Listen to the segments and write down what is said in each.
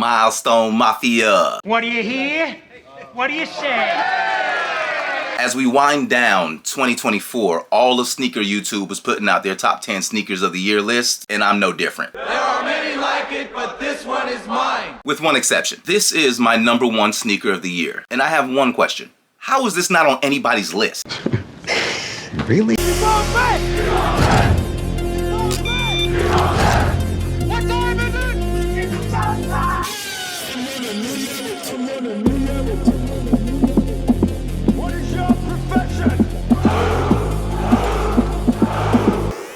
Milestone Mafia. What do you hear? What do you say? As we wind down 2024, all of sneaker YouTube was putting out their top 10 sneakers of the year list, and I'm no different. There are many like it, but this one is mine. With one exception. This is my #1 sneaker of the year, and I have one question. How is this not on anybody's list? Really? What is your profession?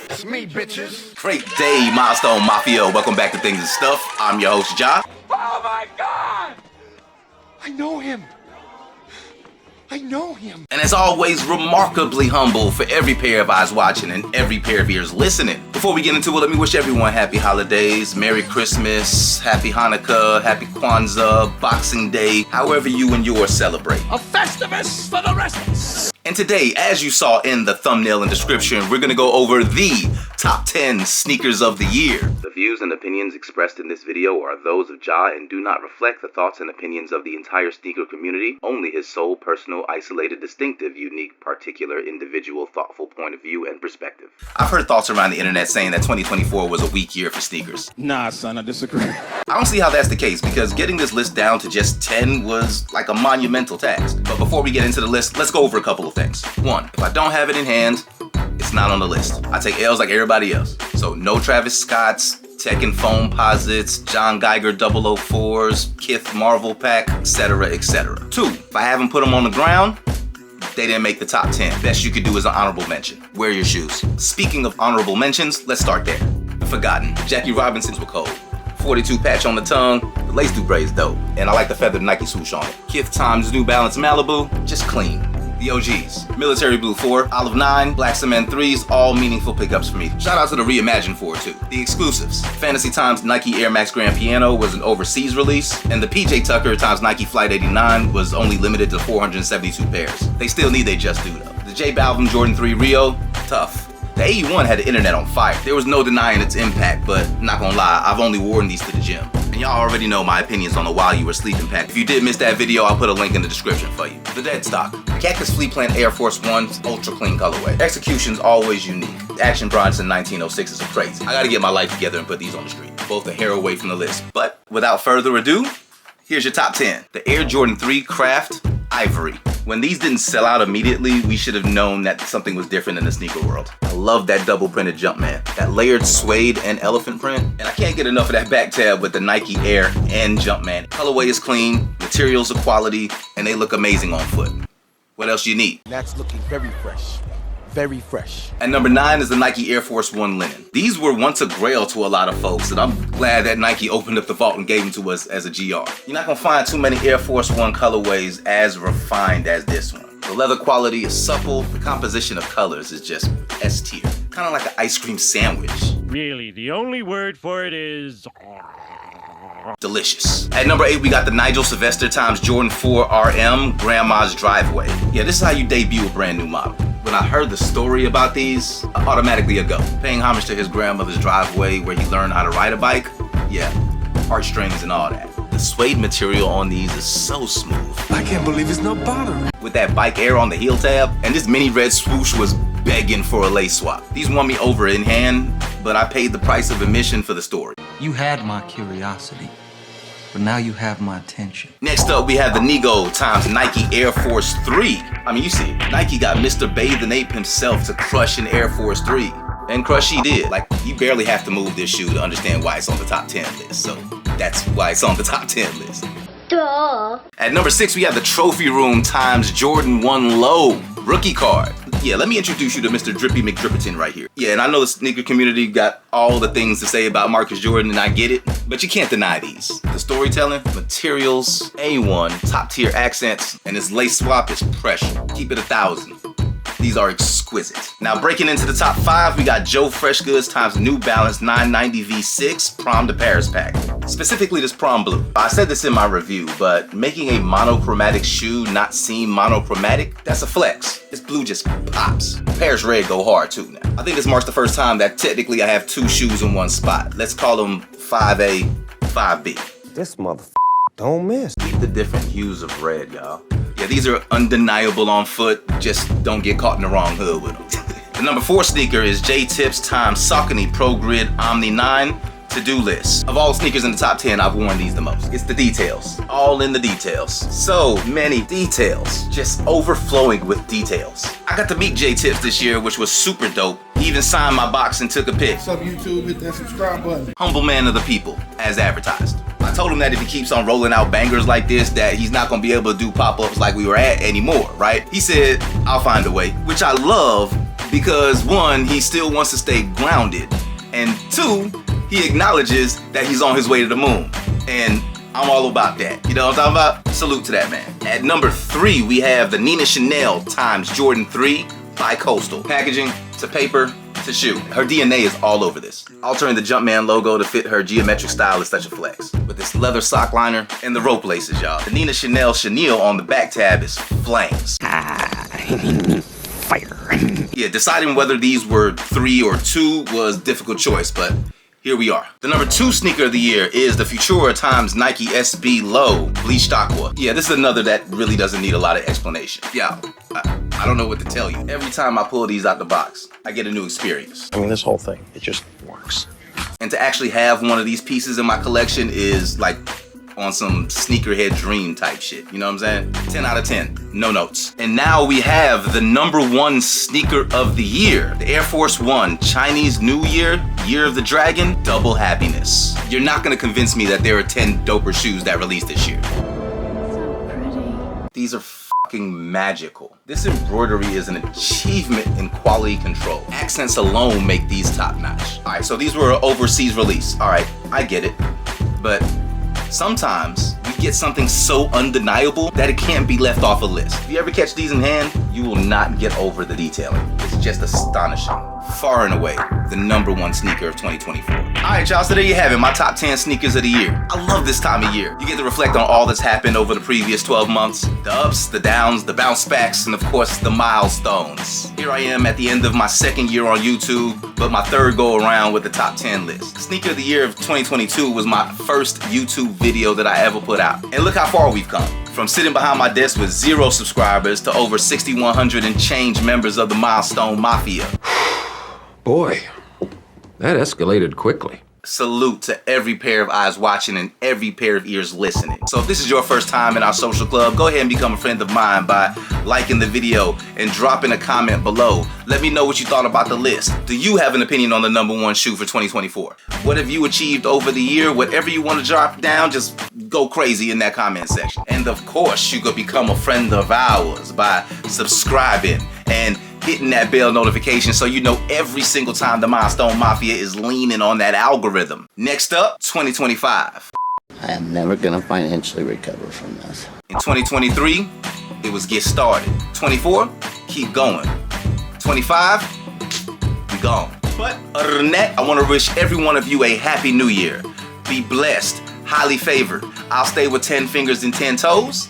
It's me, bitches. Great day, Milestone Mafia. Welcome back to Things and Stuff. I'm your host, Ja. Oh my God! I know him. I know him. And as always, remarkably humble for every pair of eyes watching and every pair of ears listening. Before we get into it, let me wish everyone happy holidays, Merry Christmas, Happy Hanukkah, Happy Kwanzaa, Boxing Day, however you and yours celebrate. A Festivus for the rest of us. And today, as you saw in the thumbnail and description, we're gonna go over the top 10 sneakers of the year. The views and opinions expressed in this video are those of Ja and do not reflect the thoughts and opinions of the entire sneaker community, only his sole personal, isolated, distinctive, unique, particular, individual, thoughtful point of view and perspective. I've heard thoughts around the internet saying that 2024 was a weak year for sneakers. Nah, son, I disagree. I don't see how that's the case because getting this list down to just 10 was like a monumental task. But before we get into the list, let's go over a couple of things. One, if I don't have it in hand, it's not on the list. I take L's like everybody else. So no Travis Scott's, Tekken Foam Posits, John Geiger 004s, Kith Marvel Pack, etc., etc. Two, if I haven't put them on the ground, they didn't make the top 10. Best you could do is an honorable mention. Wear your shoes. Speaking of honorable mentions, let's start there. The Forgotten. Jackie Robinson's were cold. 42 patch on the tongue, the lace dubray is dope, and I like the feathered Nike swoosh on it. Kith Times New Balance Malibu, just clean. The OGs, Military Blue 4, Olive 9, Black Cement 3s, all meaningful pickups for me. Shout out to the Reimagined 4 too. The exclusives, Fantasy Times Nike Air Max Grand Piano was an overseas release, and the PJ Tucker times Nike Flight 89 was only limited to 472 pairs. They still need they just do though. The J Balvin Jordan 3 Rio, tough. The AE1 had the internet on fire. There was no denying its impact, but not gonna lie, I've only worn these to the gym. And y'all already know my opinions on the While You Were Sleeping pack. If you did miss that video, I'll put a link in the description for you. The Dead Stock. Cactus Fleet Plant Air Force One's ultra clean colorway. Execution's always unique. Action Bronson 1906 is crazy. I gotta get my life together and put these on the street. Both a hair away from the list. But without further ado, here's your top 10. The Air Jordan 3 Craft Ivory. When these didn't sell out immediately, we should have known that something was different in the sneaker world. I love that double printed Jumpman, that layered suede and elephant print, and I can't get enough of that back tab with the Nike Air and Jumpman. Colorway is clean, materials are quality, and they look amazing on foot. What else you need? That's looking very fresh. Very fresh. At number 9 is the Nike Air Force One Linen. These were once a grail to a lot of folks, and I'm glad that Nike opened up the vault and gave them to us as a GR. You're not gonna find too many Air Force One colorways as refined as this one. The leather quality is supple, the composition of colors is just S tier. Kind of like an ice cream sandwich. Really, the only word for it is... delicious. At number 8, we got the Nigel Sylvester times Jordan 4 RM Grandma's Driveway. Yeah, this is how you debut a brand new model. When I heard the story about these, I automatically a go. Paying homage to his grandmother's driveway where he learned how to ride a bike, yeah, heartstrings and all that. The suede material on these is so smooth. I can't believe it's not bothering. With that bike air on the heel tab, and this mini red swoosh was begging for a lace swap. These won me over in hand, but I paid the price of admission for the story. You had my curiosity, but now you have my attention. Next up, we have the Nego times Nike Air Force 3. I mean, you see, Nike got Mr. Bathe and Ape himself to crush an Air Force 3. And crush he did. Like, you barely have to move this shoe to understand why it's on the top 10 list. So that's why it's on the top 10 list. Duh. At number 6, we have the Trophy Room times Jordan 1 Low rookie card. Yeah, let me introduce you to Mr. Drippy McDripperton right here. Yeah, and I know the sneaker community got all the things to say about Marcus Jordan, and I get it, but you can't deny these. The storytelling, materials, A1, top tier accents, and this lace swap is pressure. Keep it 1,000. These are exquisite. Now breaking into the top 5, we got Joe Freshgoods times New Balance 990 V6 Prom to Paris pack. Specifically this prom blue. I said this in my review, but making a monochromatic shoe not seem monochromatic, that's a flex. This blue just pops. Paris red go hard too now. I think this marks the first time that technically I have 2 shoes in one spot. Let's call them 5A, 5B. This motherfucker don't miss. Keep the different hues of red, y'all. Yeah, these are undeniable on foot. Just don't get caught in the wrong hood with them. The number 4 sneaker is J-Tips x Saucony Pro Grid Omni 9 to-do list. Of all the sneakers in the top 10, I've worn these the most. It's the details. All in the details. So many details. Just overflowing with details. I got to meet J-Tips this year, which was super dope. He even signed my box and took a pic. What's up, YouTube? Hit that subscribe button. Humble man of the people, as advertised. I told him that if he keeps on rolling out bangers like this, that he's not gonna be able to do pop-ups like we were at anymore, right? He said, I'll find a way, which I love because 1, he still wants to stay grounded, and 2, he acknowledges that he's on his way to the moon. And I'm all about that. You know what I'm talking about? Salute to that man. At number 3, we have the Nina Chanel x Jordan 3 bi-coastal. Packaging to paper to shoe. Her DNA is all over this. Altering the Jumpman logo to fit her geometric style is such a flex. With this leather sock liner and the rope laces, y'all. The Nina Chanel chenille on the back tab is flames. Fire. Yeah, deciding whether these were 3 or 2 was a difficult choice, but here we are. The number 2 sneaker of the year is the Futura x Nike SB Low Bleached Aqua. Yeah, this is another that really doesn't need a lot of explanation. Yeah, I don't know what to tell you. Every time I pull these out the box, I get a new experience. I mean, this whole thing, it just works. And to actually have one of these pieces in my collection is like on some sneakerhead dream type shit. You know what I'm saying? 10 out of 10, no notes. And now we have the number 1 sneaker of the year. The Air Force One Chinese New Year, Year of the Dragon, Double Happiness. You're not gonna convince me that there are 10 doper shoes that released this year. So pretty. These are fucking magical. This embroidery is an achievement in quality control. Accents alone make these top notch. All right, so these were an overseas release. All right, I get it, but sometimes we get something so undeniable that it can't be left off a list. If you ever catch these in hand, you will not get over the detailing. It's just astonishing. Far and away, the number 1 sneaker of 2024. Alright y'all, so there you have it, my top 10 sneakers of the year. I love this time of year. You get to reflect on all that's happened over the previous 12 months. The ups, the downs, the bounce backs, and of course the milestones. Here I am at the end of my 2nd year on YouTube, but my 3rd go around with the top 10 list. Sneaker of the year of 2022 was my first YouTube video that I ever put out. And look how far we've come. From sitting behind my desk with 0 subscribers to over 6,100 and change members of the Milestone Mafia. Boy, that escalated quickly. Salute to every pair of eyes watching and every pair of ears listening. So if this is your first time in our social club, go ahead and become a friend of mine by liking the video and dropping a comment below. Let me know what you thought about the list. Do you have an opinion on the number 1 shoe for 2024? What have you achieved over the year? Whatever you want to drop down, just go crazy in that comment section. And of course, you could become a friend of ours by subscribing and hitting that bell notification so you know every single time the Milestone Mafia is leaning on that algorithm. Next up, 2025. I am never gonna financially recover from this. In 2023, it was get started. 24, keep going. 25, we gone. But other than that, I want to wish every one of you a happy new year. Be blessed, highly favored. I'll stay with 10 fingers and 10 toes,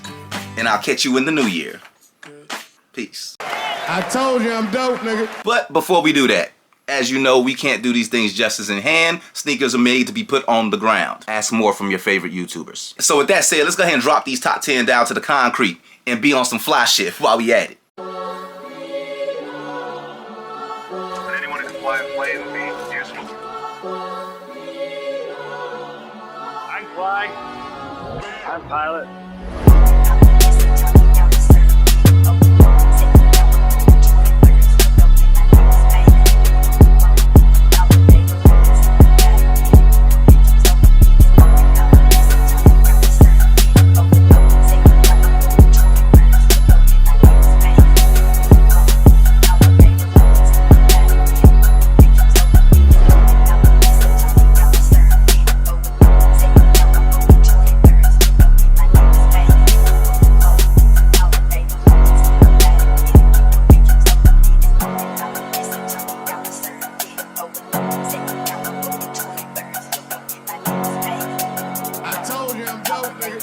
and I'll catch you in the new year. Peace. I told you I'm dope, nigga. But before we do that, as you know, we can't do these things justice in hand. Sneakers are made to be put on the ground. Ask more from your favorite YouTubers. So with that said, let's go ahead and drop these top 10 down to the concrete and be on some fly shit while we at it. Anyone who can fly a plane would be useful. I can fly. I'm pilot. I told you I'm dope, nigga.